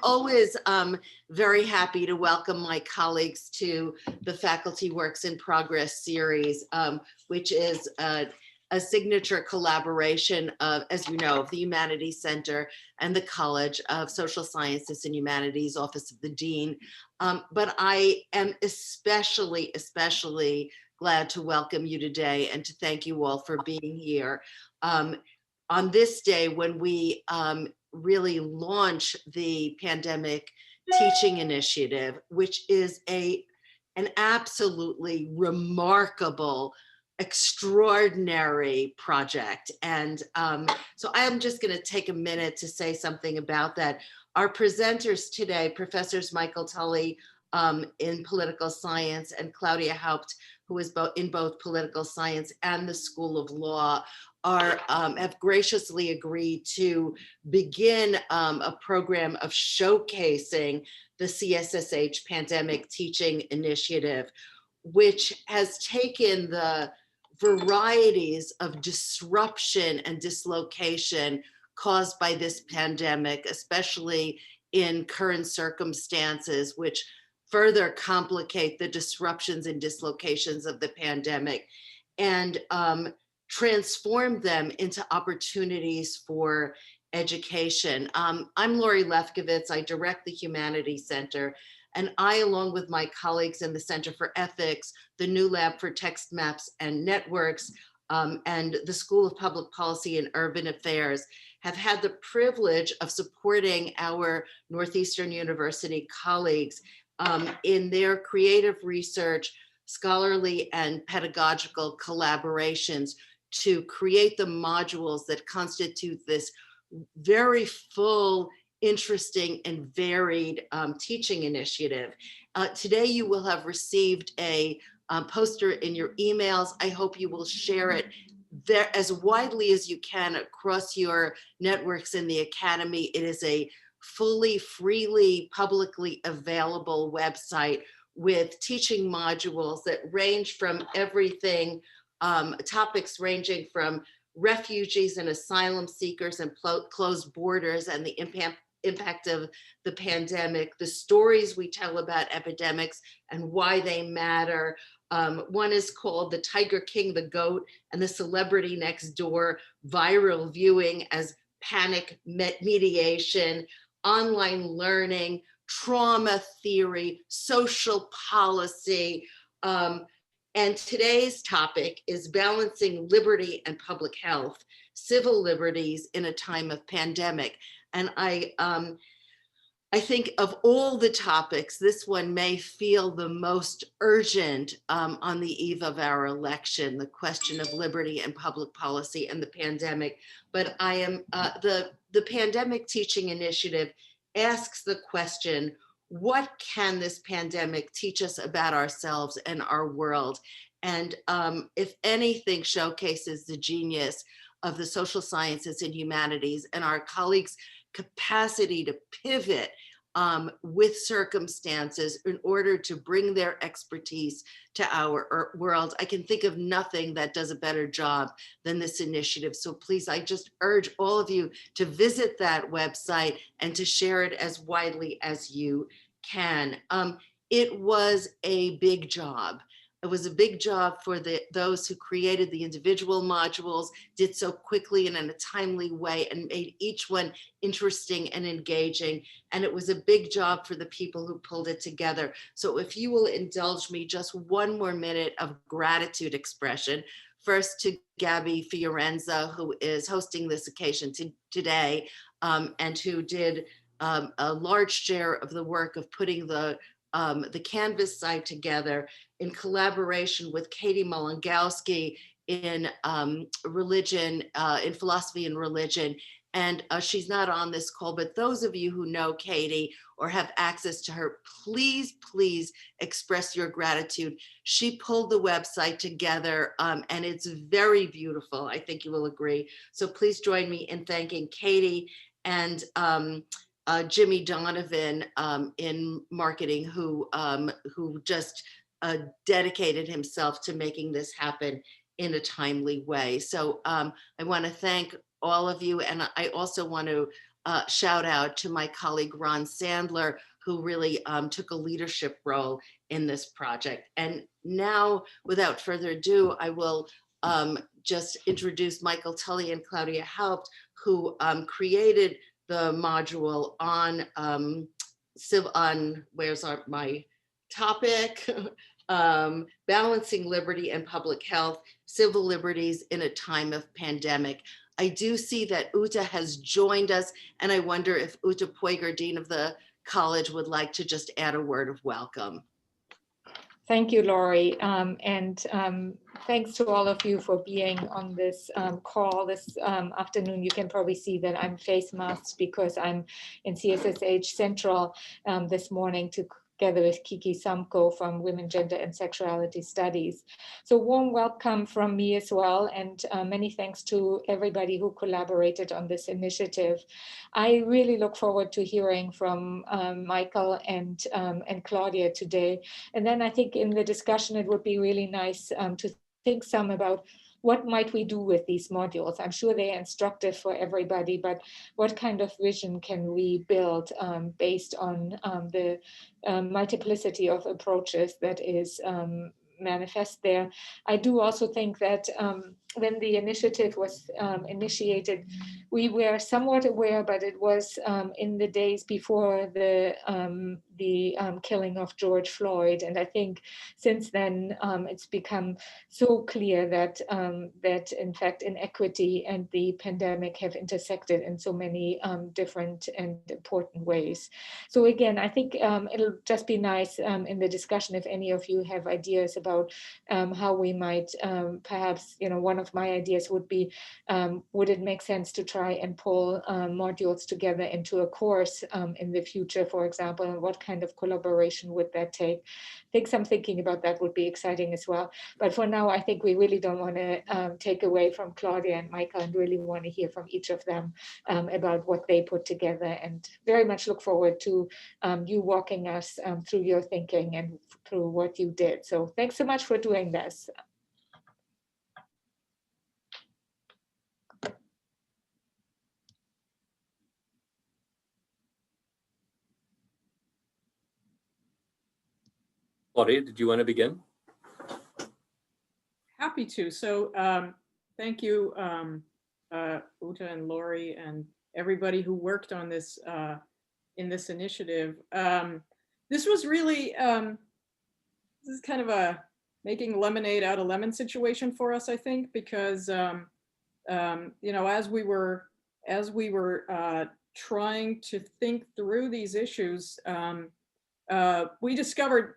always very happy to welcome my colleagues to the Faculty Works in Progress series, which is a signature collaboration of, as you know, of the Humanities Center and the College of Social Sciences and Humanities, Office of the Dean. But I am especially glad to welcome you today and to thank you all for being here. On this day when we really launch the Pandemic Teaching Initiative, which is an absolutely remarkable, extraordinary project. And so I am just going to take a minute to say something about that. Our presenters today, Professors Michael Tolley in political science and Claudia Haupt, who is in both political science and the School of Law, have graciously agreed to begin a program of showcasing the CSSH Pandemic Teaching Initiative, which has taken the varieties of disruption and dislocation caused by this pandemic, especially in current circumstances, which further complicate the disruptions and dislocations of the pandemic, and transform them into opportunities for education. I'm Lori Lefkowitz. I direct the Humanities Center, and I, along with my colleagues in the Center for Ethics, the new Lab for Text Maps and Networks, and the School of Public Policy and Urban Affairs, have had the privilege of supporting our Northeastern University colleagues in their creative research, scholarly and pedagogical collaborations to create the modules that constitute this very full, interesting, and varied teaching initiative. Today you will have received a poster in your emails. I hope you will share it there as widely as you can across your networks in the Academy. It is a fully, freely, publicly available website with teaching modules that range from everything, topics ranging from refugees and asylum seekers and closed borders and the impact of the pandemic, the stories we tell about epidemics and why they matter. One is called The Tiger King, the Goat, and the Celebrity Next Door, viral viewing as panic mediation, online learning, trauma theory, social policy. And today's topic is balancing liberty and public health, civil liberties in a time of pandemic. And I think of all the topics, this one may feel the most urgent on the eve of our election, the question of liberty and public policy and the pandemic. But I am the Pandemic Teaching Initiative asks the question, what can this pandemic teach us about ourselves and our world? And if anything showcases the genius of the social sciences and humanities and our colleagues' capacity to pivot with circumstances in order to bring their expertise to our world, I can think of nothing that does a better job than this initiative. So please, I just urge all of you to visit that website and to share it as widely as you can. It was a big job. It was a big job for those who created the individual modules, did so quickly and in a timely way, and made each one interesting and engaging. And it was a big job for the people who pulled it together. So if you will indulge me just one more minute of gratitude expression, first to Gabby Fiorenza, who is hosting this occasion today, and who did a large share of the work of putting the Canvas site together in collaboration with Katie Mulangowski in religion, in philosophy and religion. And she's not on this call, but those of you who know Katie or have access to her, please, please express your gratitude. She pulled the website together and it's very beautiful. I think you will agree. So please join me in thanking Katie and Jimmy Donovan in marketing, who just dedicated himself to making this happen in a timely way. So I want to thank all of you, and I also want to shout out to my colleague Ron Sandler, who really took a leadership role in this project. And now, without further ado, I will just introduce Michael Tolley and Claudia Haupt, who created the module on where's my topic? Balancing liberty and public health, civil liberties in a time of pandemic. I do see that Uta has joined us, and I wonder if Uta Poiger, Dean of the college, would like to just add a word of welcome. Thank you, Laurie, and thanks to all of you for being on this call this afternoon. You can probably see that I'm face masked because I'm in CSSH Central this morning together with Kiki Samko from Women, Gender and Sexuality Studies. So warm welcome from me as well, and many thanks to everybody who collaborated on this initiative. I really look forward to hearing from Michael and Claudia today. And then I think in the discussion, it would be really nice to think some about what might we do with these modules. I'm sure they're instructive for everybody, but what kind of vision can we build based on the multiplicity of approaches that is manifest there. I do also think that when the initiative was initiated, we were somewhat aware, but it was in the days before the killing of George Floyd. And I think since then, it's become so clear that that in fact inequity and the pandemic have intersected in so many different and important ways. So again, I think it'll just be nice in the discussion if any of you have ideas about how we might perhaps, one of my ideas would be, would it make sense to try and pull modules together into a course in the future, for example, and what kind of collaboration would that take? I think some thinking about that would be exciting as well. But for now, I think we really don't want to take away from Claudia and Michael and really want to hear from each of them about what they put together, and very much look forward to you walking us through your thinking and through what you did. So thanks so much for doing this. Claudia, did you want to begin? Happy to. So thank you, Uta and Laurie and everybody who worked on this in this initiative. This was really, this is kind of a making lemonade out of lemon situation for us, I think, because as we were trying to think through these issues, we discovered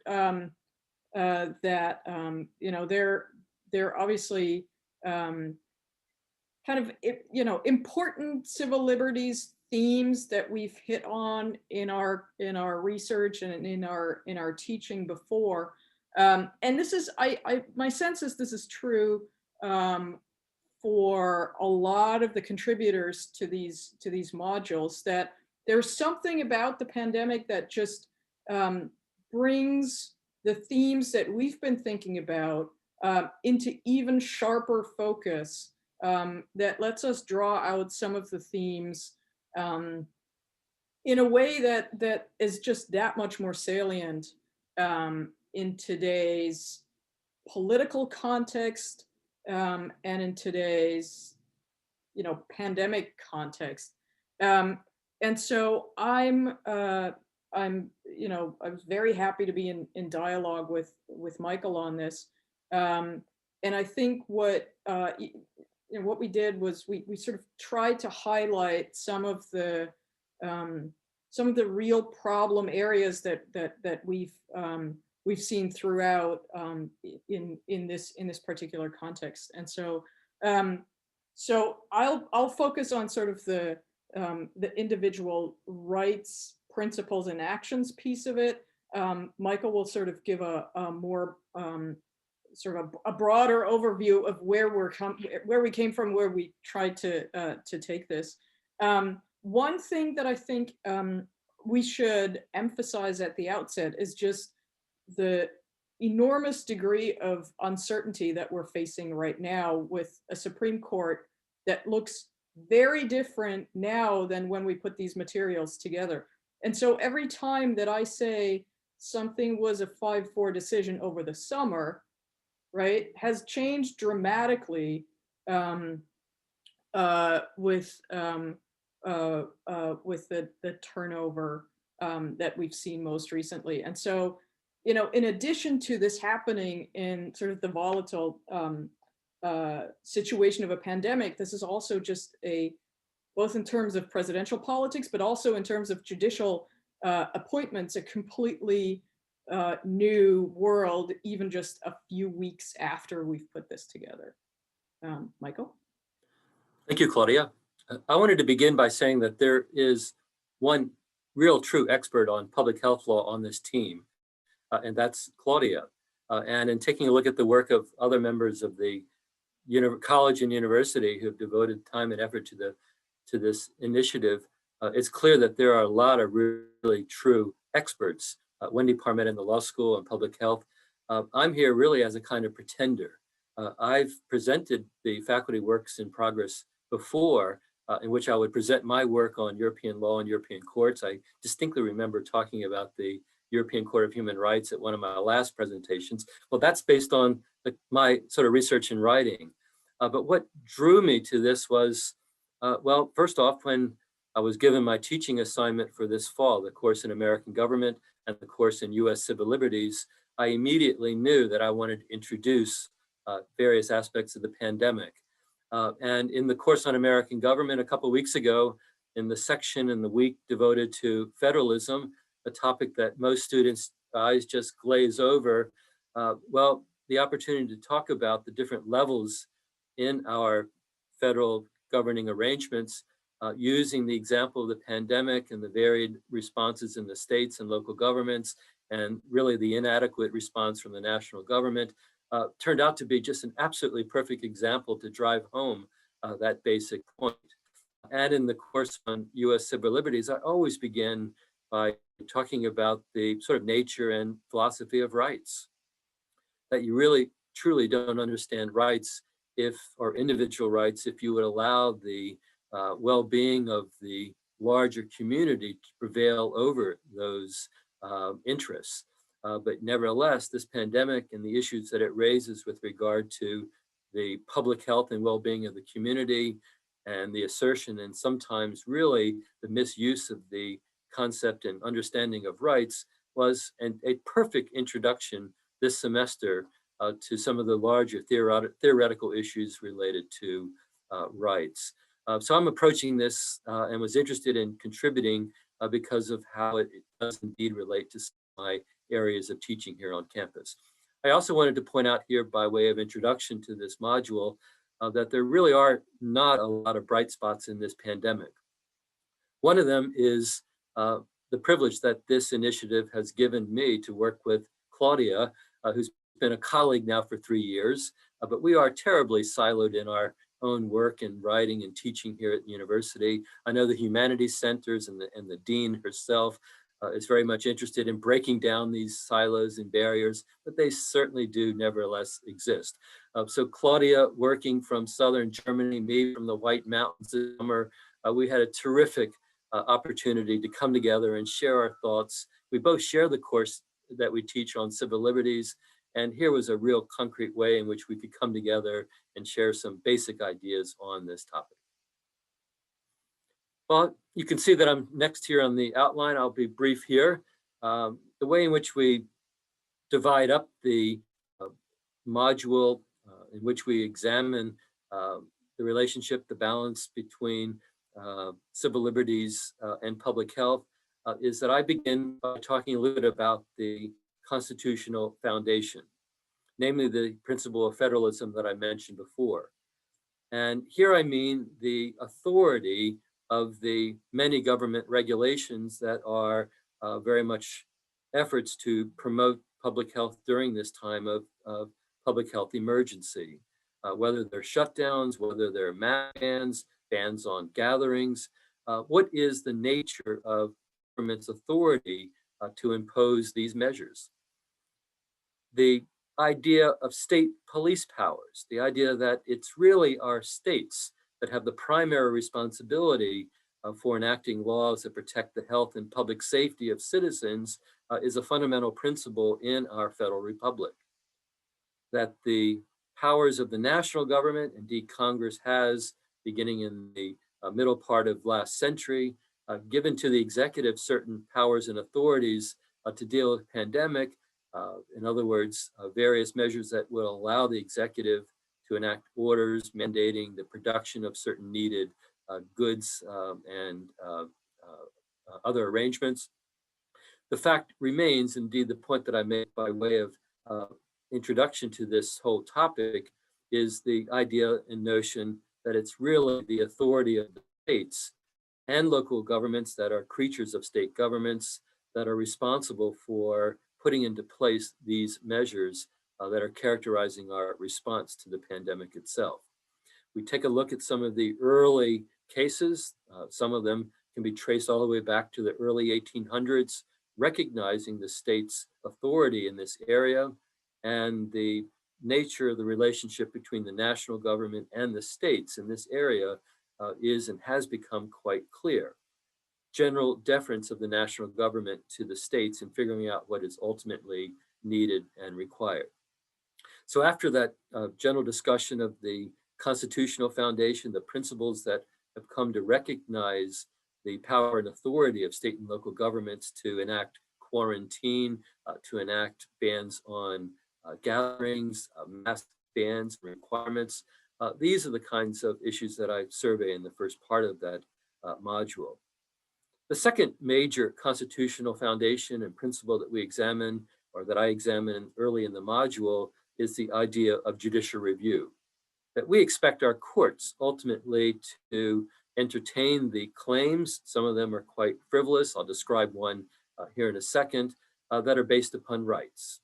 that they're obviously kind of important civil liberties themes that we've hit on in our research and in our teaching before, and this is my sense is this is true for a lot of the contributors to these modules, that there's something about the pandemic that just brings the themes that we've been thinking about into even sharper focus, that lets us draw out some of the themes in a way that is just that much more salient in today's political context and in today's pandemic context. And so I'm I was very happy to be in dialogue with Michael on this. And I think what we did was we sort of tried to highlight some of the real problem areas that we've seen throughout in this particular context. And so I'll focus on sort of the individual rights, principles, and actions piece of it. Michael will sort of give a more sort of a broader overview of where we came from, where we tried to take this. One thing that I think we should emphasize at the outset is just the enormous degree of uncertainty that we're facing right now, with a Supreme Court that looks very different now than when we put these materials together. And so every time that I say something was a 5-4 decision over the summer, right, has changed dramatically with the turnover that we've seen most recently. And so, you know, in addition to this happening in sort of the volatile situation of a pandemic, this is also just both in terms of presidential politics, but also in terms of judicial appointments, a completely new world, even just a few weeks after we've put this together. Michael? Thank you, Claudia. I wanted to begin by saying that there is one real true expert on public health law on this team, and that's Claudia. And in taking a look at the work of other members of the college and university who have devoted time and effort to this initiative, it's clear that there are a lot of really true experts. Wendy Parmet in the law school on public health. I'm here really as a kind of pretender. I've presented the faculty works in progress before, in which I would present my work on European law and European courts. I distinctly remember talking about the European Court of Human Rights at one of my last presentations. Well, that's based on my sort of research and writing. But what drew me to this was, well, first off, when I was given my teaching assignment for this fall, the course in American government and the course in US civil liberties, I immediately knew that I wanted to introduce various aspects of the pandemic. And in the course on American government a couple of weeks ago, in the section in the week devoted to federalism, a topic that most students' eyes just glaze over, well, the opportunity to talk about the different levels in our federal governing arrangements, using the example of the pandemic and the varied responses in the states and local governments, and really the inadequate response from the national government, turned out to be just an absolutely perfect example to drive home that basic point. And in the course on US civil liberties, I always begin by talking about the sort of nature and philosophy of rights. That you really, truly don't understand rights or individual rights, if you would allow the well-being of the larger community to prevail over those interests. But nevertheless, this pandemic and the issues that it raises with regard to the public health and well-being of the community, and the assertion and sometimes really the misuse of the concept and understanding of rights, was a perfect introduction this semester to some of the larger theoretical issues related to rights. So I'm approaching this and was interested in contributing because of how it does indeed relate to my areas of teaching here on campus. I also wanted to point out here, by way of introduction to this module, that there really are not a lot of bright spots in this pandemic. One of them is the privilege that this initiative has given me to work with Claudia, who's been a colleague now for 3 years, but we are terribly siloed in our own work and writing and teaching here at the university. I know the humanities centers and the dean herself is very much interested in breaking down these silos and barriers, but they certainly do nevertheless exist. So Claudia, working from southern Germany, me from the White Mountains this summer, we had a terrific opportunity to come together and share our thoughts. We both share the course that we teach on civil liberties, and here was a real concrete way in which we could come together and share some basic ideas on this topic. Well, you can see that I'm next here on the outline. I'll be brief here. The way in which we divide up the module in which we examine the relationship, the balance between civil liberties and public health is that I begin by talking a little bit about the constitutional foundation, namely the principle of federalism that I mentioned before. And here I mean the authority of the many government regulations that are very much efforts to promote public health during this time of public health emergency, whether they're shutdowns, whether they're mask bans on gatherings. What is the nature of government's authority to impose these measures? The idea of state police powers, the idea that it's really our states that have the primary responsibility for enacting laws that protect the health and public safety of citizens is a fundamental principle in our federal republic. That the powers of the national government, indeed Congress has, beginning in the middle part of last century, given to the executive certain powers and authorities to deal with the pandemic. In other words, various measures that will allow the executive to enact orders mandating the production of certain needed goods and other arrangements. The fact remains, indeed, the point that I made by way of introduction to this whole topic is the idea and notion that it's really the authority of the states and local governments that are creatures of state governments that are responsible for putting into place these measures that are characterizing our response to the pandemic itself. We take a look at some of the early cases. Some of them can be traced all the way back to the early 1800s, recognizing the state's authority in this area and the nature of the relationship between the national government and the states in this area is and has become quite clear. General deference of the national government to the states in figuring out what is ultimately needed and required. So after that general discussion of the constitutional foundation, the principles that have come to recognize the power and authority of state and local governments to enact quarantine, to enact bans on gatherings, mask bans, requirements. These are the kinds of issues that I survey in the first part of that module. The second major constitutional foundation and principle that we examine, or that I examine early in the module, is the idea of judicial review. That we expect our courts ultimately to entertain the claims. Some of them are quite frivolous. I'll describe one here in a second, that are based upon rights.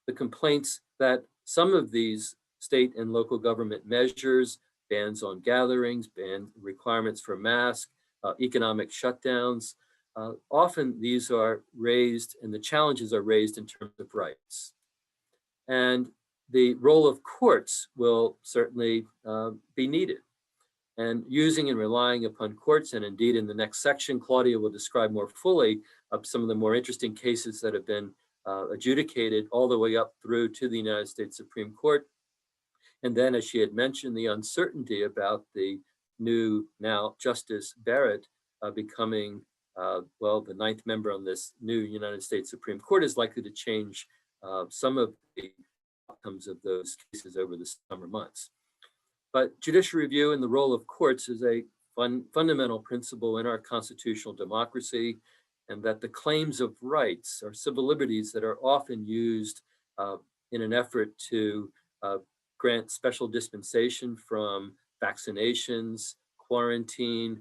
The complaints that some of these state and local government measures, bans on gatherings, requirements for masks, economic shutdowns, often these are raised and the challenges are raised in terms of rights. And the role of courts will certainly be needed. And using and relying upon courts, and indeed in the next section, Claudia will describe more fully some of the more interesting cases that have been adjudicated all the way up through to the United States Supreme Court. And then, as she had mentioned, the uncertainty about the new now Justice Barrett becoming, well, the 9th member on this new United States Supreme Court is likely to change some of the outcomes of those cases over the summer months. But judicial review and the role of courts is a fundamental principle in our constitutional democracy, and that the claims of rights or civil liberties that are often used in an effort to grant special dispensation from vaccinations, quarantine,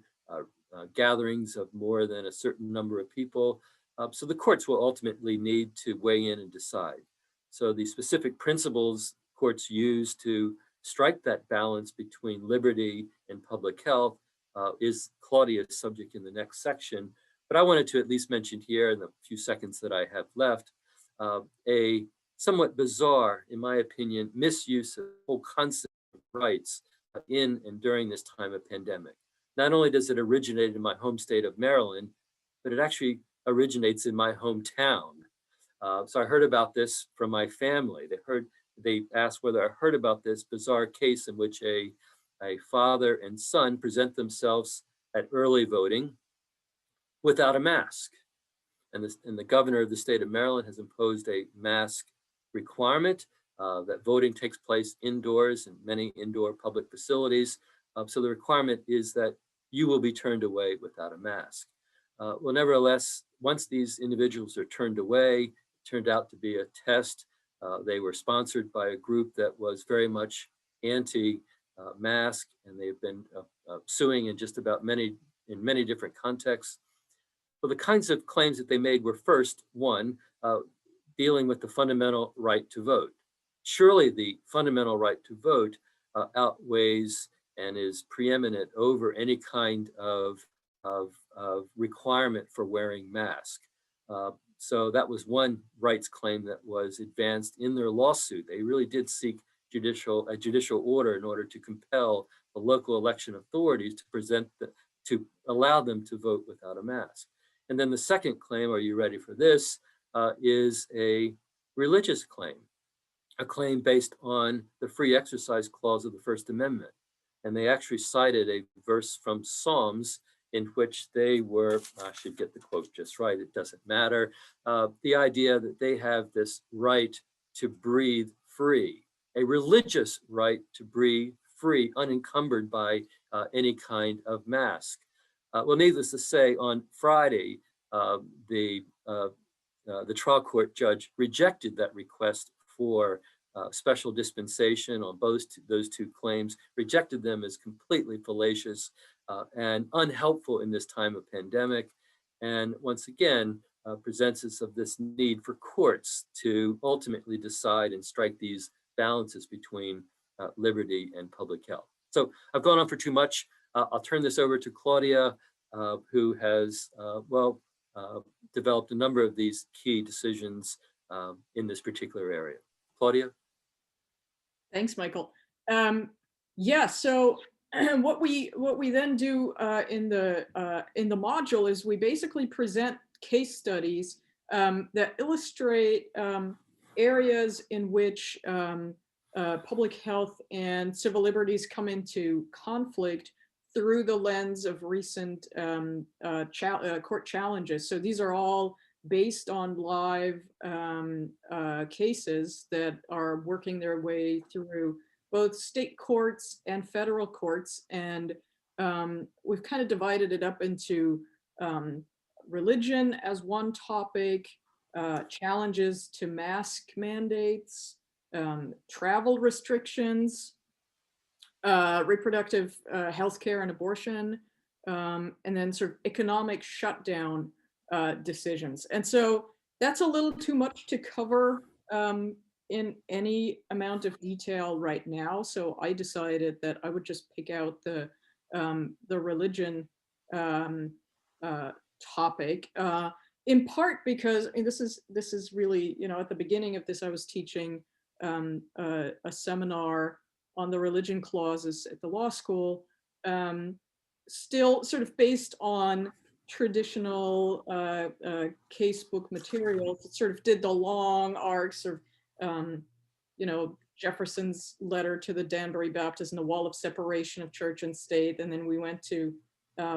gatherings of more than a certain number of people. So the courts will ultimately need to weigh in and decide. So the specific principles courts use to strike that balance between liberty and public health is Claudia's subject in the next section. But I wanted to at least mention here in the few seconds that I have left, a somewhat bizarre, in my opinion, misuse of the whole concept of rights in and during this time of pandemic. Not only does it originate in my home state of Maryland, but it actually originates in my hometown. So I heard about this from my family. They asked whether I heard about this bizarre case in which a father and son present themselves at early voting without a mask. And the governor of the state of Maryland has imposed a mask requirement that voting takes place indoors in many indoor public facilities. So the requirement is that you will be turned away without a mask. Well, nevertheless, once these individuals are turned away, it turned out to be a test. They were sponsored by a group that was very much anti-mask, and they've been suing in just about many different contexts. Well, the kinds of claims that they made were first, one, dealing with the fundamental right to vote. Surely the fundamental right to vote outweighs and is preeminent over any kind of requirement for wearing masks. So that was one rights claim that was advanced in their lawsuit. They really did seek a judicial order in order to compel the local election authorities to allow them to vote without a mask. And then the second claim, are you ready for this, is a religious claim, a claim based on the free exercise clause of the First Amendment. And they actually cited a verse from Psalms in which they were, I should get the quote just right, it doesn't matter, the idea that they have this right to breathe free, a religious right to breathe free, unencumbered by any kind of mask. Well, needless to say, on Friday, the trial court judge rejected that request for special dispensation on both those two claims, rejected them as completely fallacious and unhelpful in this time of pandemic. And once again, presents us of this need for courts to ultimately decide and strike these balances between liberty and public health. So I've gone on for too much. I'll turn this over to Claudia, who has, developed a number of these key decisions in this particular area. Claudia? Thanks, Michael. Yeah, so what we then do in the module is we basically present case studies that illustrate areas in which public health and civil liberties come into conflict through the lens of recent court challenges. So these are all based on live cases that are working their way through both state courts and federal courts. And we've kind of divided it up into religion as one topic, challenges to mask mandates, travel restrictions, reproductive health care and abortion, and then sort of economic shutdown decisions. And so that's a little too much to cover in any amount of detail right now. So I decided that I would just pick out the religion topic, in part because this is really, at the beginning of this, I was teaching a seminar on the religion clauses at the law school, still sort of based on traditional casebook materials. It sort of did the long arcs of, Jefferson's letter to the Danbury Baptists and the wall of separation of church and state. And then we went to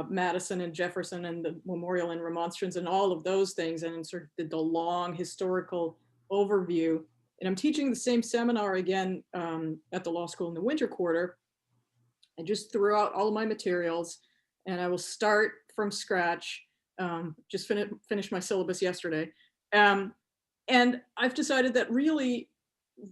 Madison and Jefferson and the memorial and remonstrance and all of those things, and sort of did the long historical overview. And I'm teaching the same seminar again at the law school in the winter quarter. I just threw out all of my materials, and I will start from scratch. Just finished my syllabus yesterday. And I've decided that really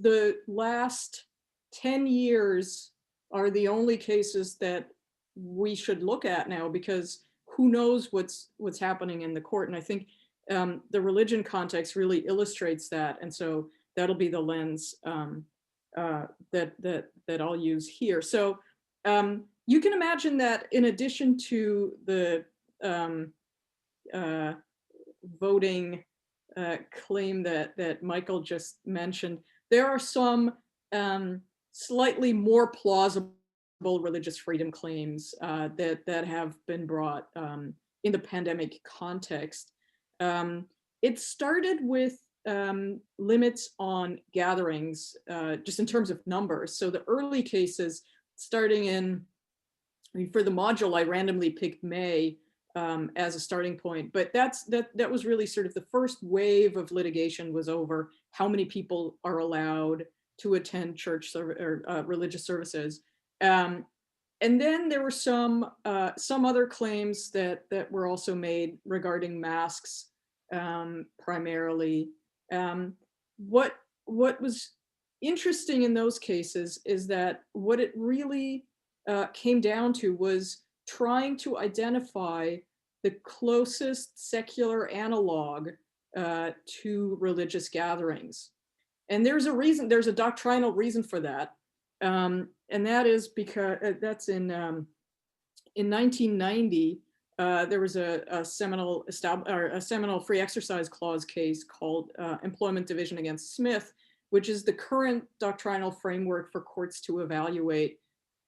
the last 10 years are the only cases that we should look at now, because who knows what's happening in the court. And I think the religion context really illustrates that. And so that'll be the lens that I'll use here. So you can imagine that in addition to the voting claim that Michael just mentioned, there are some slightly more plausible religious freedom claims that have been brought in the pandemic context. It started with limits on gatherings, just in terms of numbers. So the early cases, starting in, for the module, I randomly picked May as a starting point, but that was really sort of the first wave of litigation was over how many people are allowed to attend church or religious services. And then there were some other claims that were also made regarding masks, primarily. What was interesting in those cases is that what it really came down to was trying to identify the closest secular analog to religious gatherings. And there's a doctrinal reason for that. And that is because that's in 1990, there was a seminal free exercise clause case called Employment Division against Smith, which is the current doctrinal framework for courts to evaluate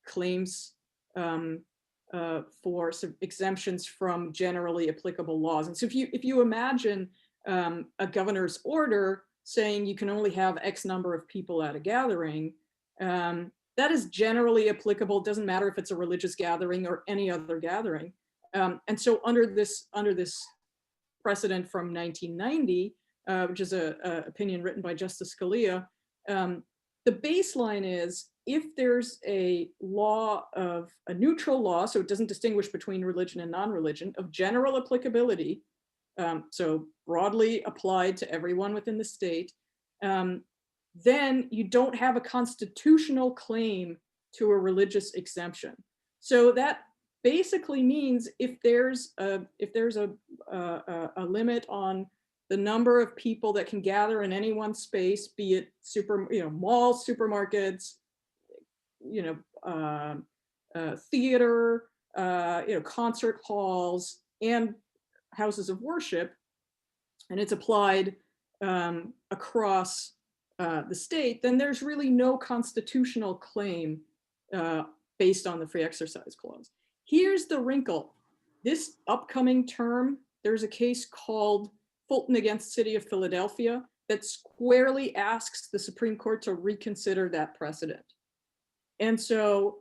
claims for some exemptions from generally applicable laws. And so if you imagine a governor's order saying you can only have X number of people at a gathering, that is generally applicable. It doesn't matter if it's a religious gathering or any other gathering. And so under this precedent from 1990, which is an opinion written by Justice Scalia, the baseline is if there's a law of a neutral law, so it doesn't distinguish between religion and non-religion, of general applicability, so broadly applied to everyone within the state, then you don't have a constitutional claim to a religious exemption. So that basically means if there's a limit on the number of people that can gather in any one space, be it malls, supermarkets, theater, concert halls, and houses of worship, and it's applied across the state, then there's really no constitutional claim based on the Free Exercise Clause. Here's the wrinkle. This upcoming term, there's a case called Fulton against City of Philadelphia that squarely asks the Supreme Court to reconsider that precedent. And so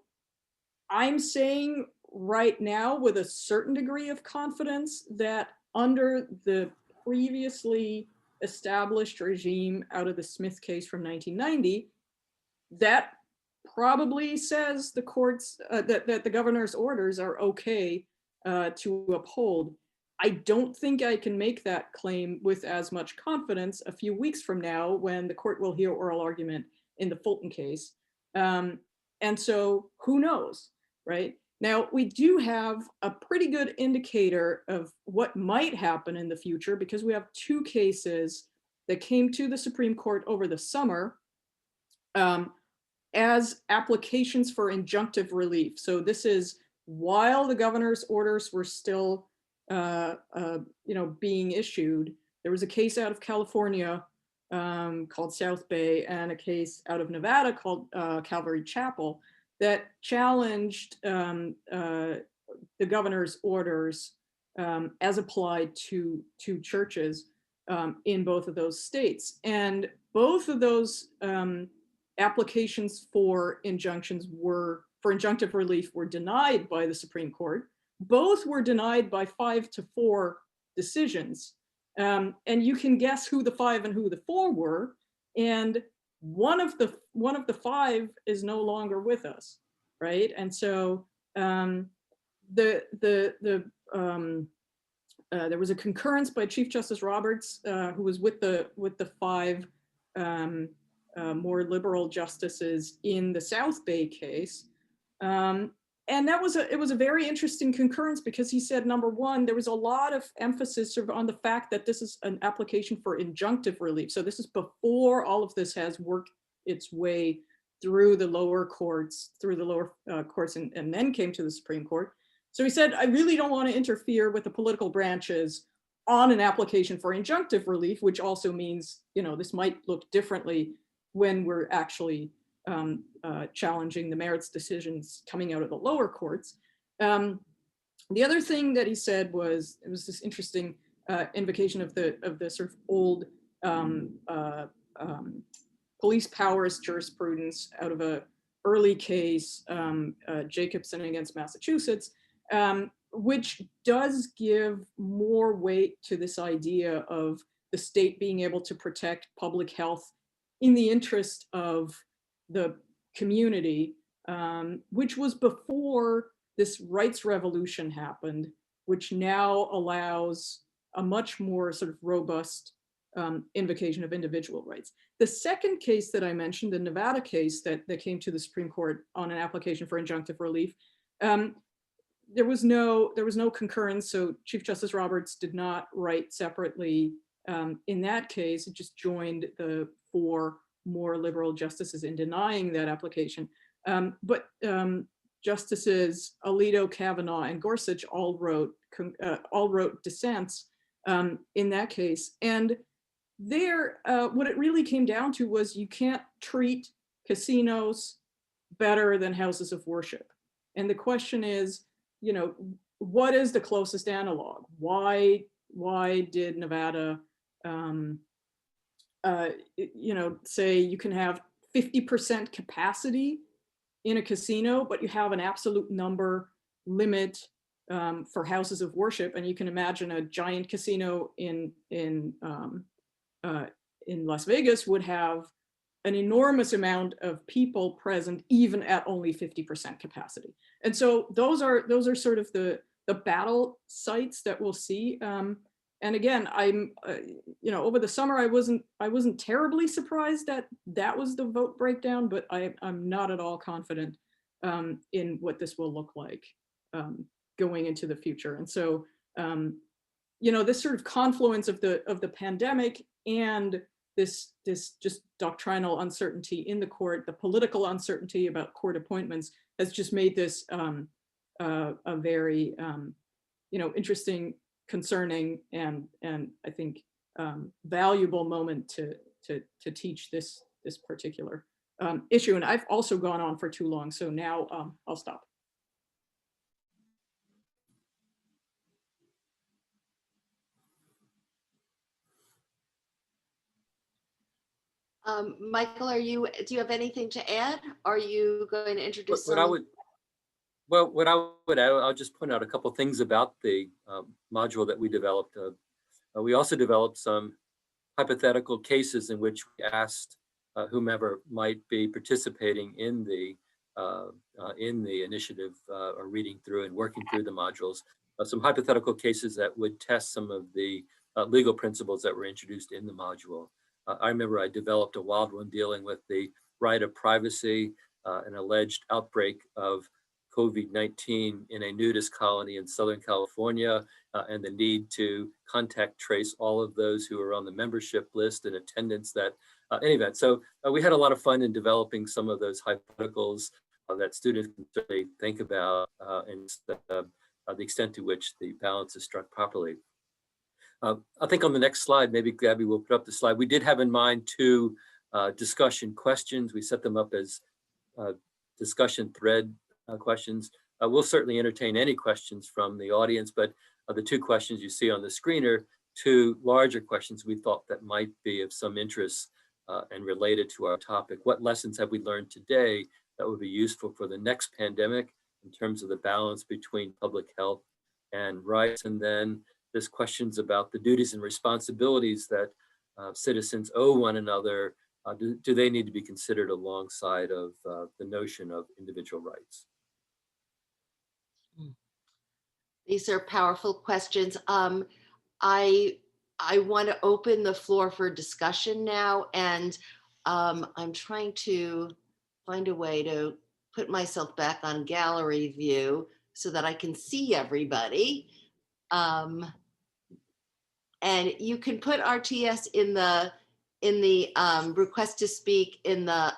I'm saying right now with a certain degree of confidence that under the previously established regime out of the Smith case from 1990, that probably says the courts, that the governor's orders are okay to uphold. I don't think I can make that claim with as much confidence a few weeks from now when the court will hear oral argument in the Fulton case. And so who knows, right? Now, we do have a pretty good indicator of what might happen in the future because we have two cases that came to the Supreme Court over the summer as applications for injunctive relief. So this is while the governor's orders were still being issued. There was a case out of California called South Bay and a case out of Nevada called Calvary Chapel that challenged the governor's orders as applied to churches in both of those states. And both of those applications for injunctive relief were denied by the Supreme Court. Both were denied by 5-4 decisions. And you can guess who the 5 and who the 4 were. And one of the 5 is no longer with us, right? And so there was a concurrence by Chief Justice Roberts, who was with the 5 more liberal justices in the South Bay case. And it was a very interesting concurrence because he said, number one, there was a lot of emphasis sort of on the fact that this is an application for injunctive relief. So this is before all of this has worked its way through the lower courts, and then came to the Supreme Court. So he said, I really don't want to interfere with the political branches on an application for injunctive relief, which also means, this might look differently when we're actually challenging the merits decisions coming out of the lower courts. The other thing that he said was, it was this interesting invocation of the sort of old police powers jurisprudence out of a early case, Jacobson against Massachusetts, which does give more weight to this idea of the state being able to protect public health in the interest of the community, which was before this rights revolution happened, which now allows a much more sort of robust invocation of individual rights. The second case that I mentioned, the Nevada case that came to the Supreme Court on an application for injunctive relief, there was no concurrence, so Chief Justice Roberts did not write separately in that case. It just joined the 4 more liberal justices in denying that application. But Justices Alito, Kavanaugh, and Gorsuch all wrote dissents in that case. And there, what it really came down to was you can't treat casinos better than houses of worship. And the question is, you know, what is the closest analog? Why did Nevada, you know, say you can have 50% capacity in a casino, but you have an absolute number limit for houses of worship? And you can imagine a giant casino in Las Vegas would have an enormous amount of people present, even at only 50% capacity. And so those are sort of the battle sites that we'll see. And again, I'm, you know, over the summer, I wasn't terribly surprised that that was the vote breakdown, but I'm not at all confident in what this will look like going into the future. And so, you know, this sort of confluence of the pandemic and this just doctrinal uncertainty in the court, the political uncertainty about court appointments, has just made this a very, you know, interesting, concerning, and I think valuable moment to teach this particular issue. And I've also gone on for too long, so now I'll stop. Michael, do you have anything to add? Are you going to introduce What I would add, I'll just point out a couple things about the module that we developed. We also developed some hypothetical cases in which we asked whomever might be participating in the initiative or reading through and working through the modules, some hypothetical cases that would test some of the legal principles that were introduced in the module. I remember I developed a wild one dealing with the right of privacy, an alleged outbreak of COVID-19 in a nudist colony in Southern California, and the need to contact trace all of those who are on the membership list and attendance that any event. So we had a lot of fun in developing some of those hypotheticals that students can certainly think about and the extent to which the balance is struck properly. I think on the next slide, maybe Gabby will put up the slide. We did have in mind 2 discussion questions. We set them up as discussion thread questions. We'll certainly entertain any questions from the audience, but the 2 questions you see on the screen are 2 larger questions we thought that might be of some interest and related to our topic. What lessons have we learned today that would be useful for the next pandemic in terms of the balance between public health and rights? And then there's questions about the duties and responsibilities that citizens owe one another. Do they need to be considered alongside of the notion of individual rights? These are powerful questions. I want to open the floor for discussion now, and I'm trying to find a way to put myself back on gallery view so that I can see everybody. And you can put RTS in the request to speak in the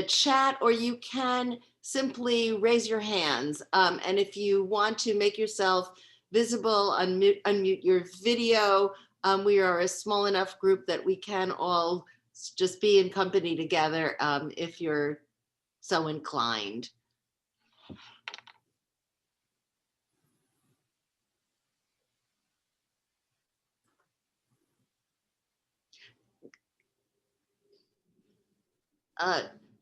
chat, or you can simply raise your hands. And if you want to make yourself visible, unmute your video. We are a small enough group that we can all just be in company together if you're so inclined.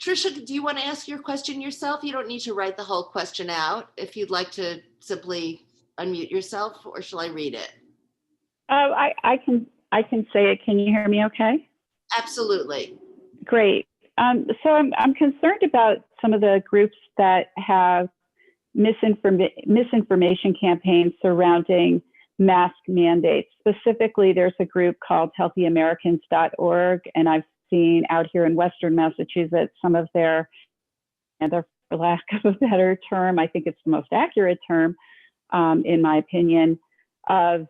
Trisha, do you want to ask your question yourself? You don't need to write the whole question out. If you'd like to simply unmute yourself, or shall I read it? Oh, I can say it. Can you hear me okay? Absolutely. Great. So I'm concerned about some of the groups that have misinformation campaigns surrounding mask mandates. Specifically, there's a group called healthyamericans.org, and I've seen out here in Western Massachusetts some of their, for lack of a better term, I think it's the most accurate term, in my opinion, of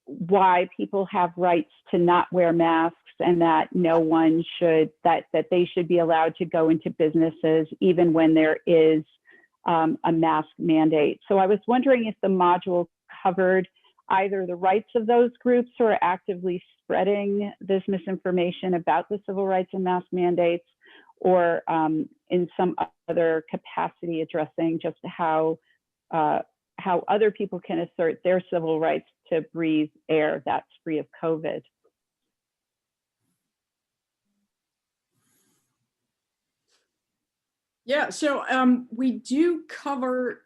why people have rights to not wear masks, and that no one should, that they should be allowed to go into businesses even when there is a mask mandate. So I was wondering if the module covered either the rights of those groups who are actively spreading this misinformation about the civil rights and mask mandates, or in some other capacity addressing just how other people can assert their civil rights to breathe air that's free of COVID. Yeah, so we do cover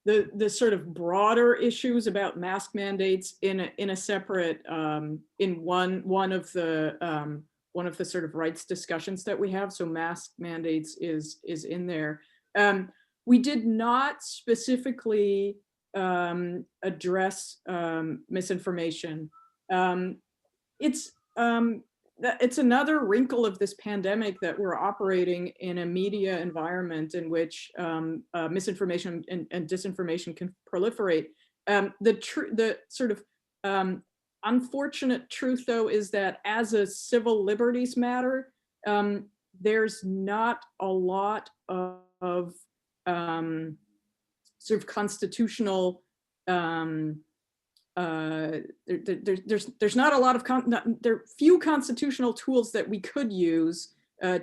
the sort of broader issues about mask mandates in a separate in one of the sort of rights discussions that we have. So mask mandates is in there. We did not specifically address misinformation. It's another wrinkle of this pandemic that we're operating in a media environment in which misinformation and disinformation can proliferate. The sort of unfortunate truth, though, is that as a civil liberties matter, there's not a lot of sort of constitutional there's not a lot of there are few constitutional tools that we could use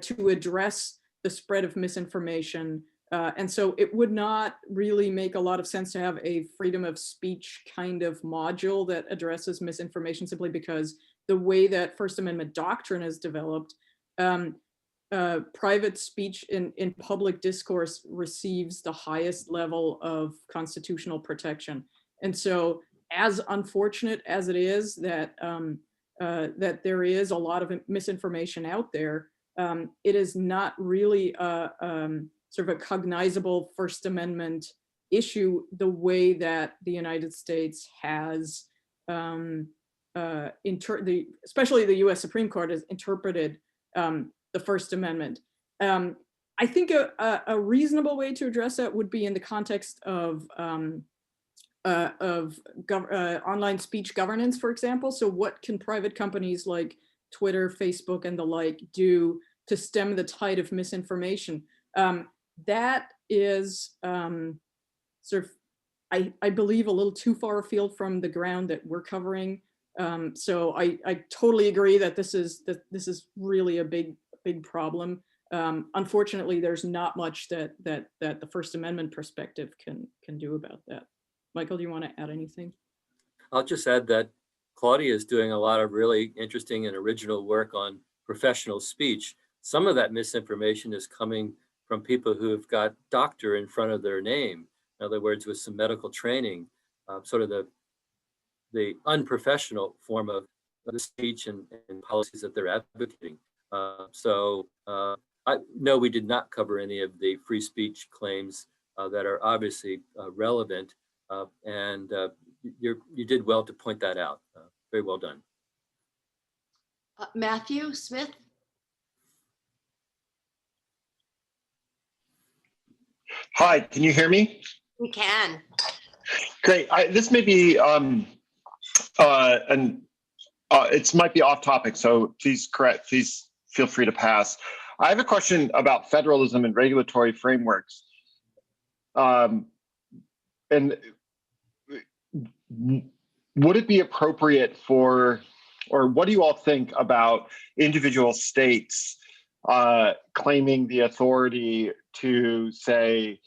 to address the spread of misinformation, and so it would not really make a lot of sense to have a freedom of speech kind of module that addresses misinformation, simply because the way that First Amendment doctrine is developed, private speech in public discourse receives the highest level of constitutional protection. And so, as unfortunate as it is that that there is a lot of misinformation out there, it is not really sort of a cognizable First Amendment issue the way that the United States has, especially the U.S. Supreme Court has interpreted the First Amendment. I think a reasonable way to address that would be in the context of online speech governance, for example. So what can private companies like Twitter, Facebook, and the like do to stem the tide of misinformation? That is sort of, I believe, a little too far afield from the ground that we're covering. So I totally agree that this is really a big problem. Unfortunately, there's not much that the First Amendment perspective can do about that. Michael, do you want to add anything? I'll just add that Claudia is doing a lot of really interesting and original work on professional speech. Some of that misinformation is coming from people who have got doctor in front of their name. In other words, with some medical training, sort of the unprofessional form of the speech and policies that they're advocating. No, we did not cover any of the free speech claims that are obviously relevant. And you did well to point that out. Very well done. Matthew Smith. Hi, can you hear me? We can. Great. This may be it might be off topic, so please feel free to pass. I have a question about federalism and regulatory frameworks. And would it be appropriate or what do you all think about individual states claiming the authority to, say,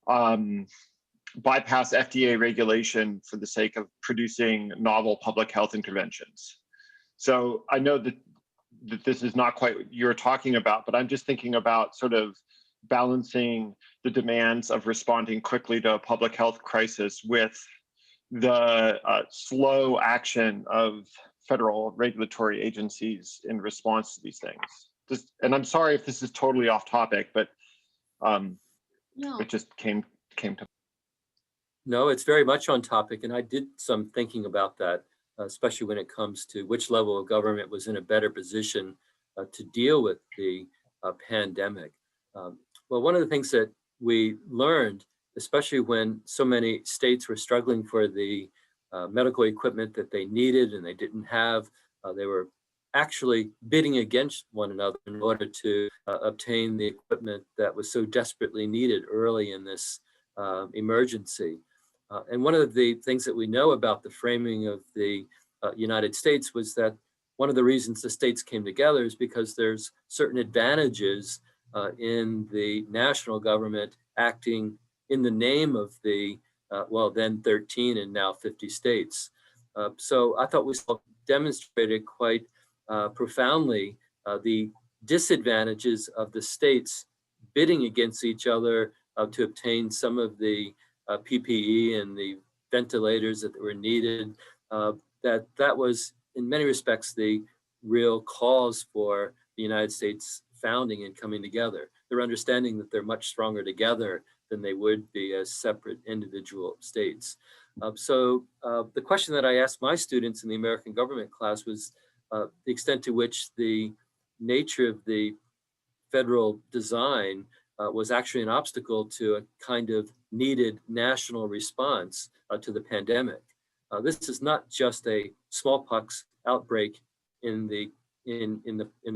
bypass FDA regulation for the sake of producing novel public health interventions? So I know that this is not quite what you're talking about, but I'm just thinking about sort of balancing the demands of responding quickly to a public health crisis with the slow action of federal regulatory agencies in response to these things. And I'm sorry if this is totally off topic, but No. it just came to. No, it's very much on topic, and I did some thinking about that, especially when it comes to which level of government was in a better position to deal with the pandemic. Well, one of the things that we learned, especially when so many states were struggling for the medical equipment that they needed and they didn't have, they were actually bidding against one another in order to obtain the equipment that was so desperately needed early in this emergency. And one of the things that we know about the framing of the United States was that one of the reasons the states came together is because there's certain advantages in the national government acting in the name of the, well, then 13 and now 50 states. So I thought we demonstrated quite profoundly the disadvantages of the states bidding against each other to obtain some of the PPE and the ventilators that were needed. That was in many respects the real cause for the United States founding and coming together. They're understanding that they're much stronger together than they would be as separate individual states. So the question that I asked my students in the American government class was the extent to which the nature of the federal design was actually an obstacle to a kind of needed national response to the pandemic. This is not just a smallpox outbreak in the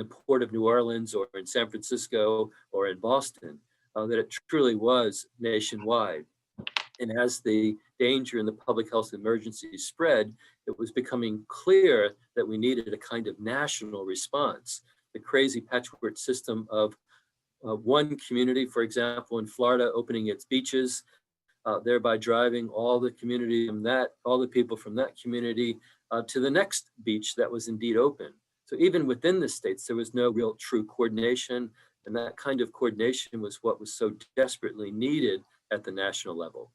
port of New Orleans or in San Francisco or in Boston, that it truly was nationwide. And as the danger and the public health emergency spread, it was becoming clear that we needed a kind of national response. The crazy patchwork system of one community, for example, in Florida, opening its beaches, thereby driving all the community from all the people from that community to the next beach that was indeed open. So even within the states, there was no real true coordination, and that kind of coordination was what was so desperately needed at the national level.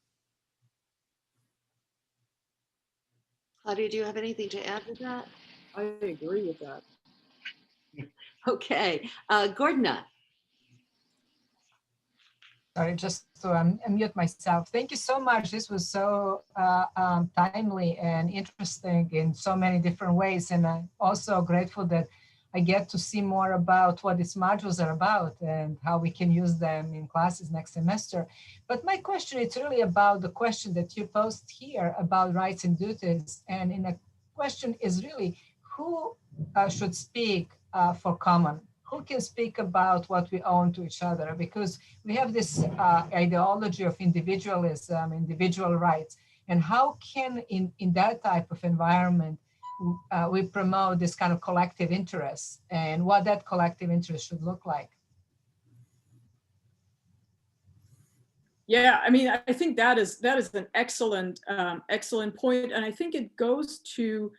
Claudia, do you have anything to add to that? I agree with that. Okay, Gordana. Sorry, just to unmute myself. Thank you so much. This was so timely and interesting in so many different ways. And I'm also grateful that I get to see more about what these modules are about and how we can use them in classes next semester. But my question is really about the question that you posed here about rights and duties. And in a question is really who should speak for common? Who can speak about what we own to each other? Because we have this ideology of individualism, individual rights. And how can in that type of environment, we promote this kind of collective interest and what that collective interest should look like? Yeah, I mean, I think that is an excellent point, and I think it goes to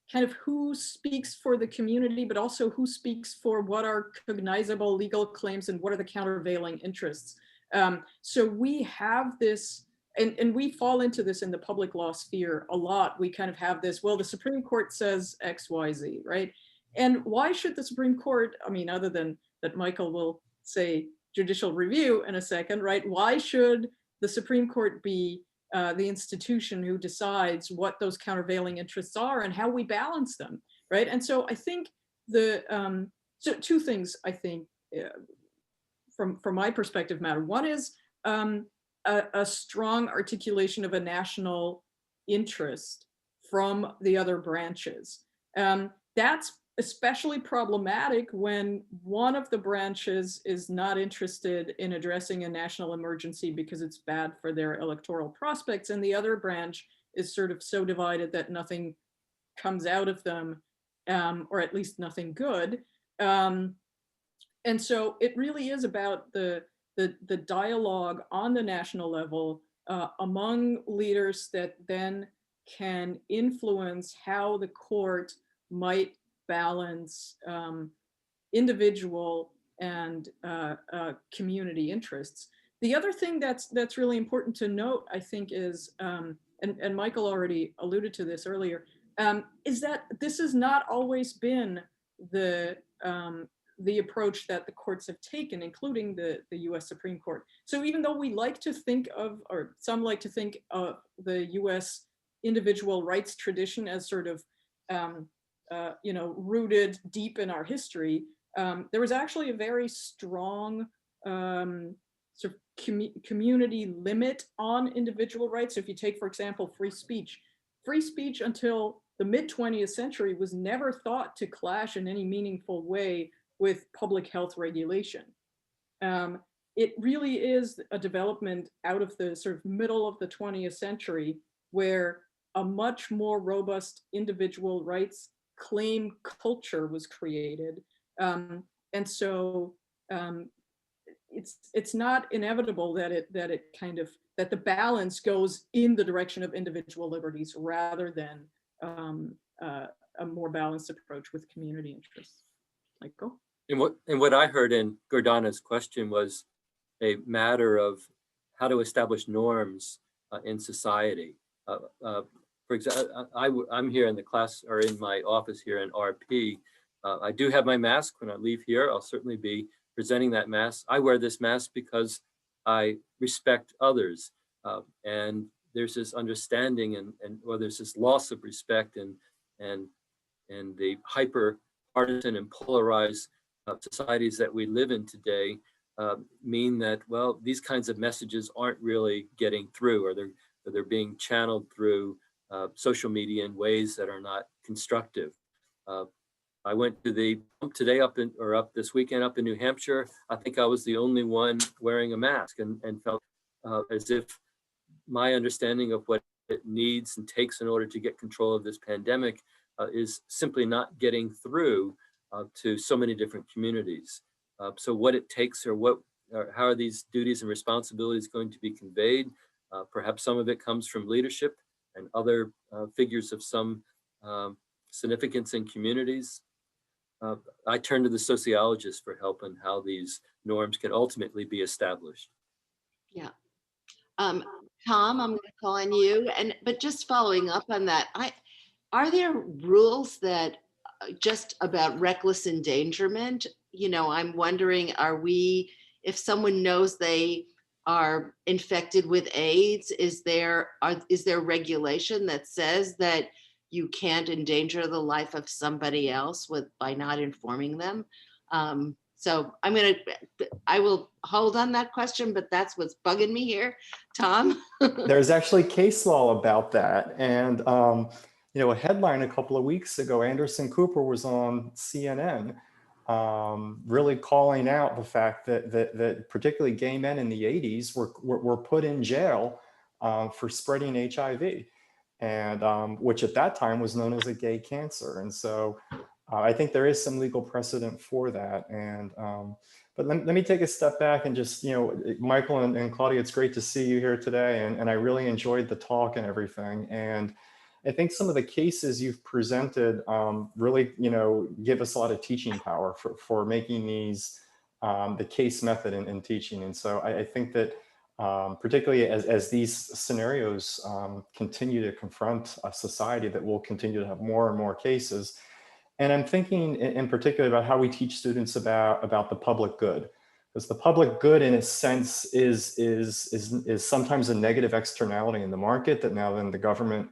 kind of who speaks for the community, but also who speaks for what are cognizable legal claims and what are the countervailing interests. So we have this, and we fall into this in the public law sphere a lot. We kind of have this, well, the Supreme Court says X, Y, Z, right? And why should the Supreme Court, I mean, other than that Michael will say judicial review in a second, right? Why should the Supreme Court be the institution who decides what those countervailing interests are and how we balance them, right? And so I think so two things I think from my perspective matter. One is a strong articulation of a national interest from the other branches. That's especially problematic when one of the branches is not interested in addressing a national emergency because it's bad for their electoral prospects, and the other branch is sort of so divided that nothing comes out of them, or at least nothing good. And so it really is about the dialogue on the national level among leaders that then can influence how the court might balance individual and community interests. The other thing that's really important to note, I think, is, and Michael already alluded to this earlier, is that this has not always been the approach that the courts have taken, including the US Supreme Court. So even though we like to think of, or some like to think of the US individual rights tradition as sort of rooted deep in our history, there was actually a very strong sort of community limit on individual rights. So if you take, for example, free speech until the mid-20th century was never thought to clash in any meaningful way with public health regulation. it really is a development out of the sort of middle of the 20th century, where a much more robust individual rights claim culture was created. And so it's not inevitable that that the balance goes in the direction of individual liberties rather than a more balanced approach with community interests. Michael? And what I heard in Gordana's question was a matter of how to establish norms in society. For example, I'm here in the class or in my office here in RP. I do have my mask when I leave here. I'll certainly be presenting that mask. I wear this mask because I respect others. And there's this understanding or there's this loss of respect and the hyper partisan and polarized societies that we live in today mean that, well, these kinds of messages aren't really getting through, or they're being channeled through social media in ways that are not constructive. I went to the Haupt today up this weekend up in New Hampshire. I think I was the only one wearing a mask and felt as if my understanding of what it needs and takes in order to get control of this pandemic is simply not getting through to so many different communities. So what it takes or how are these duties and responsibilities going to be conveyed? Perhaps some of it comes from leadership and other figures of some significance in communities. I turn to the sociologists for help on how these norms can ultimately be established. Yeah. Tom, I'm going to call on you. But just following up on that, are there rules that just about reckless endangerment? You know, I'm wondering, if someone knows they are infected with AIDS, is there regulation that says that you can't endanger the life of somebody else by not informing them? So I will hold on that question, but that's what's bugging me here. Tom? There's actually case law about that. And, you know, a headline a couple of weeks ago, Anderson Cooper was on CNN really calling out the fact that particularly gay men in the 80s were put in jail for spreading HIV, and which at that time was known as a gay cancer. And so I think there is some legal precedent for that. And but let me take a step back and just, you know, Michael and Claudia, it's great to see you here today. And I really enjoyed the talk and everything. And I think some of the cases you've presented really, you know, give us a lot of teaching power for making these the case method in teaching. And so I think that particularly as these scenarios continue to confront a society that will continue to have more and more cases. And I'm thinking in particular about how we teach students about the public good, because the public good in a sense is sometimes a negative externality in the market that now then the government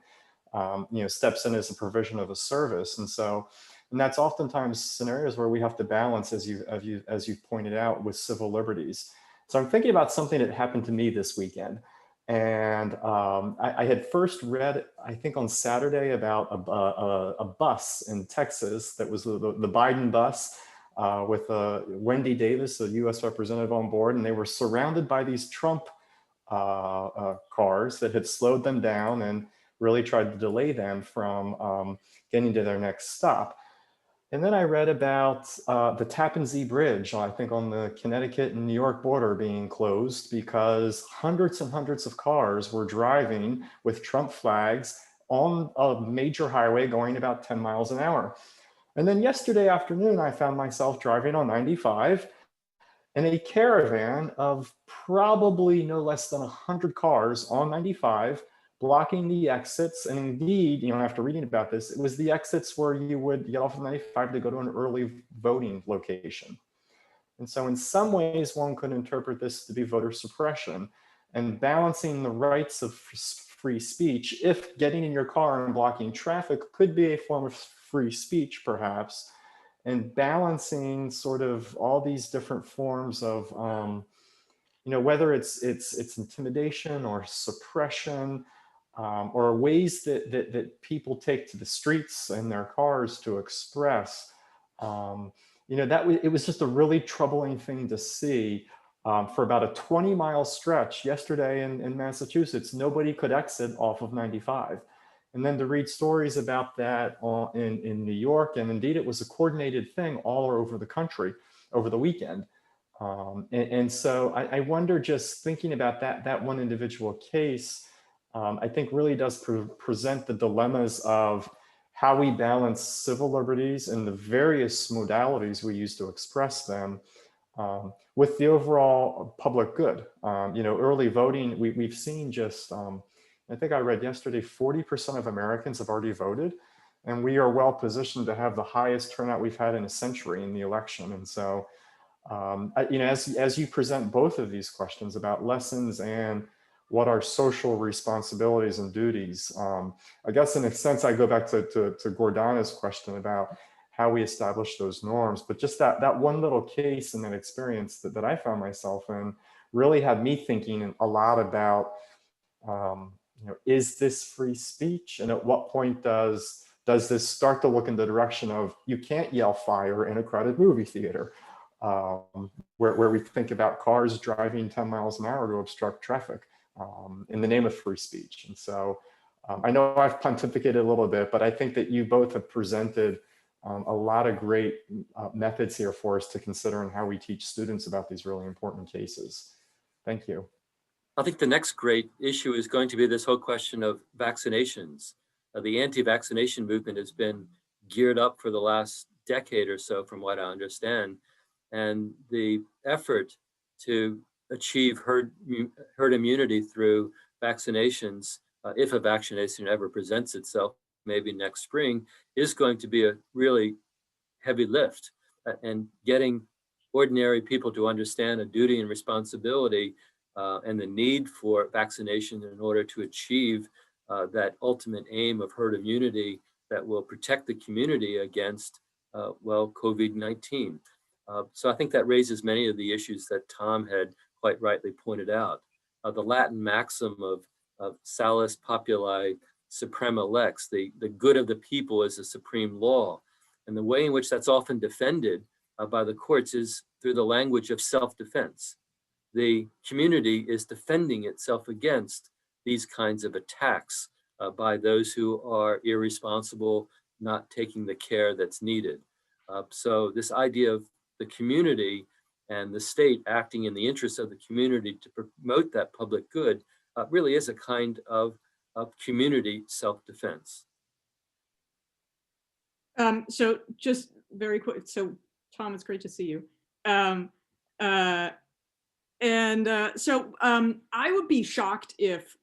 you know, steps in as a provision of a service. And so, and that's oftentimes scenarios where we have to balance, as you've pointed out, with civil liberties. So I'm thinking about something that happened to me this weekend. And I had first read, I think on Saturday, about a bus in Texas that was the Biden bus with Wendy Davis, a US representative, on board. And they were surrounded by these Trump cars that had slowed them down and really tried to delay them from getting to their next stop. And then I read about the Tappan Zee Bridge, I think on the Connecticut and New York border, being closed because hundreds and hundreds of cars were driving with Trump flags on a major highway going about 10 miles an hour. And then yesterday afternoon, I found myself driving on 95 and a caravan of probably no less than 100 cars on 95 blocking the exits. And indeed, you know, after reading about this, it was the exits where you would get off of 95 to go to an early voting location. And so in some ways, one could interpret this to be voter suppression and balancing the rights of free speech. If getting in your car and blocking traffic could be a form of free speech, perhaps, and balancing sort of all these different forms of, you know, whether it's intimidation or suppression, or ways that people take to the streets and their cars to express, you know, it was just a really troubling thing to see For about a 20-mile stretch yesterday in Massachusetts, nobody could exit off of 95. And then to read stories about that in New York, and indeed it was a coordinated thing all over the country over the weekend. And so I wonder, just thinking about that one individual case, I think really does present the dilemmas of how we balance civil liberties and the various modalities we use to express them with the overall public good. Early voting, we've seen just, I think I read yesterday, 40% of Americans have already voted, and we are well positioned to have the highest turnout we've had in a century in the election. And so, as you present both of these questions about lessons and what are social responsibilities and duties, I guess in a sense, I go back to Gordana's question about how we establish those norms, but just that one little case and that experience that I found myself in really had me thinking a lot about, is this free speech? And at what point does this start to look in the direction of, you can't yell fire in a crowded movie theater, where we think about cars driving 10 miles an hour to obstruct traffic in the name of free speech. And so I know I've pontificated a little bit, but I think that you both have presented a lot of great methods here for us to consider in how we teach students about these really important cases. Thank you. I think the next great issue is going to be this whole question of vaccinations. The anti-vaccination movement has been geared up for the last decade or so, from what I understand. And the effort to achieve herd immunity through vaccinations, if a vaccination ever presents itself, maybe next spring, is going to be a really heavy lift. And getting ordinary people to understand a duty and responsibility and the need for vaccination in order to achieve that ultimate aim of herd immunity that will protect the community against, COVID-19. So I think that raises many of the issues that Tom had quite rightly pointed out. The Latin maxim of salus populi suprema lex, the good of the people is the supreme law. And the way in which that's often defended by the courts is through the language of self-defense. The community is defending itself against these kinds of attacks by those who are irresponsible, not taking the care that's needed. So this idea of the community and the state acting in the interest of the community to promote that public good really is a kind of community self-defense. So just very quick. So Tom, it's great to see you. I would be shocked if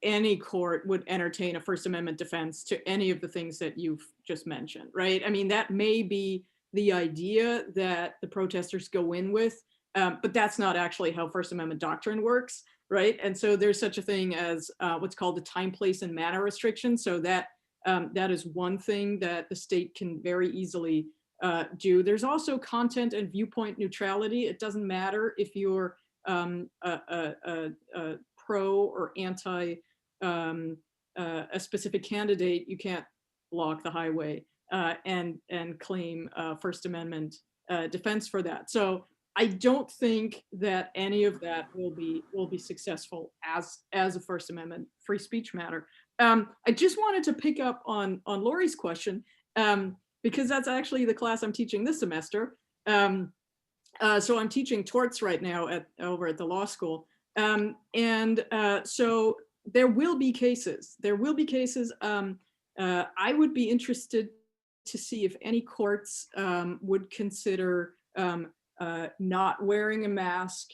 any court would entertain a First Amendment defense to any of the things that you've just mentioned, right? I mean, that may be the idea that the protesters go in with, but that's not actually how First Amendment doctrine works, right? And so there's such a thing as what's called the time, place, and manner restriction. So that is one thing that the state can very easily do. There's also content and viewpoint neutrality. It doesn't matter if you're a pro or anti a specific candidate. You can't block the highway and claim First Amendment defense for that. So I don't think that any of that will be successful as a First Amendment free speech matter. I just wanted to pick up on Lori's question because that's actually the class I'm teaching this semester. So I'm teaching torts right now over at the law school. So there will be cases. I would be interested to see if any courts would consider not wearing a mask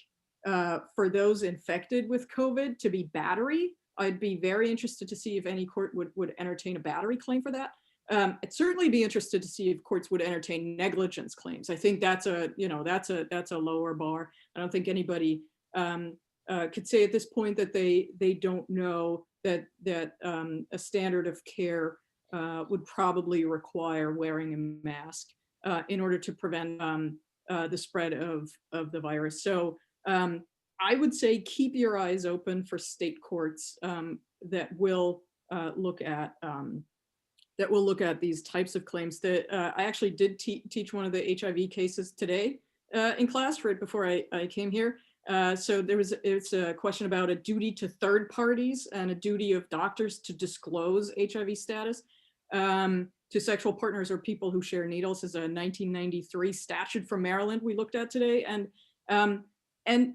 for those infected with COVID to be battery. I'd be very interested to see if any court would entertain a battery claim for that. I'd certainly be interested to see if courts would entertain negligence claims. I think that's a lower bar. I don't think anybody could say at this point that they don't know that a standard of care would probably require wearing a mask in order to prevent the spread of the virus. So I would say keep your eyes open for state courts that will look at these types of claims. That I actually did teach one of the HIV cases today in class right before I came here. So it's a question about a duty to third parties and a duty of doctors to disclose HIV status to sexual partners or people who share needles. Is a 1993 statute from Maryland we looked at today, and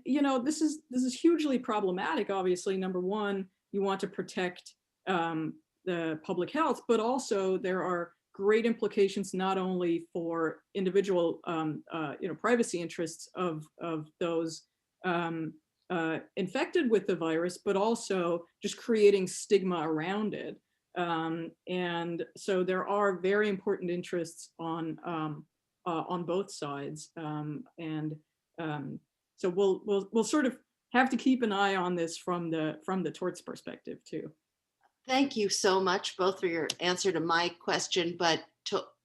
you know, this is hugely problematic. Obviously, number one, you want to protect the public health, but also there are great implications not only for individual you know, privacy interests of those infected with the virus, but also just creating stigma around it. And so there are very important interests on both sides, so we'll sort of have to keep an eye on this from the torts perspective too. Thank you so much, both for your answer to my question, but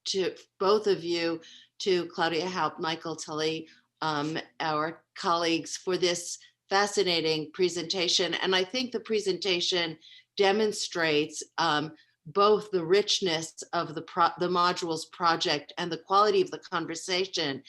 to both of you, to Claudia Haupt, Michael Tolley, our colleagues, for this fascinating presentation. And I think the presentation demonstrates both the richness of the modules project and the quality of the conversation,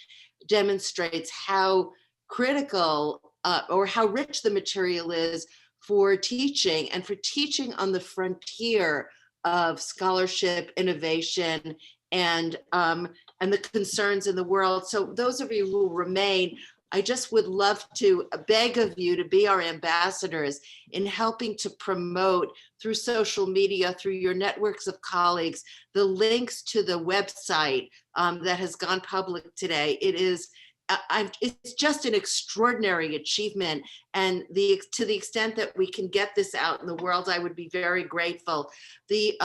demonstrates how critical or how rich the material is for teaching, and for teaching on the frontier of scholarship, innovation, and the concerns in the world. So those of you who remain, I just would love to beg of you to be our ambassadors in helping to promote through social media, through your networks of colleagues, the links to the website that has gone public today. It's just an extraordinary achievement, and to the extent that we can get this out in the world, I would be very grateful. The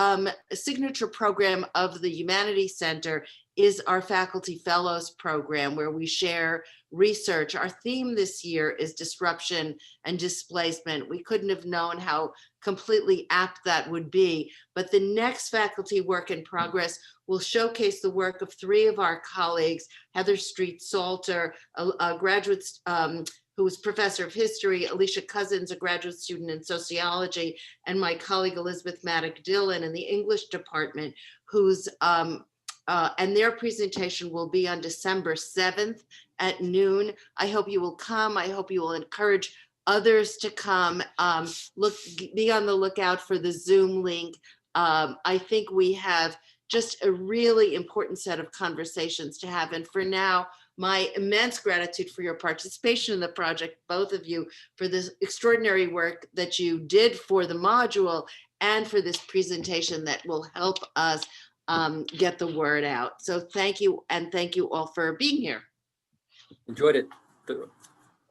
signature program of the Humanities Center is our Faculty Fellows program, where we share research. Our theme this year is disruption and displacement. We couldn't have known how completely apt that would be, but the next Faculty Work in Progress will showcase the work of three of our colleagues: Heather Street Salter, a graduate who was professor of history; Alicia Cousins, a graduate student in sociology; and my colleague Elizabeth Maddock Dillon in the English department, who's and their presentation will be on December 7th at noon. I hope you will come. I hope you will encourage others to come. Be on the lookout for the Zoom link. I think we have just a really important set of conversations to have. And for now, my immense gratitude for your participation in the project, both of you, for this extraordinary work that you did for the module and for this presentation that will help us get the word out. So thank you, and thank you all for being here. Enjoyed it.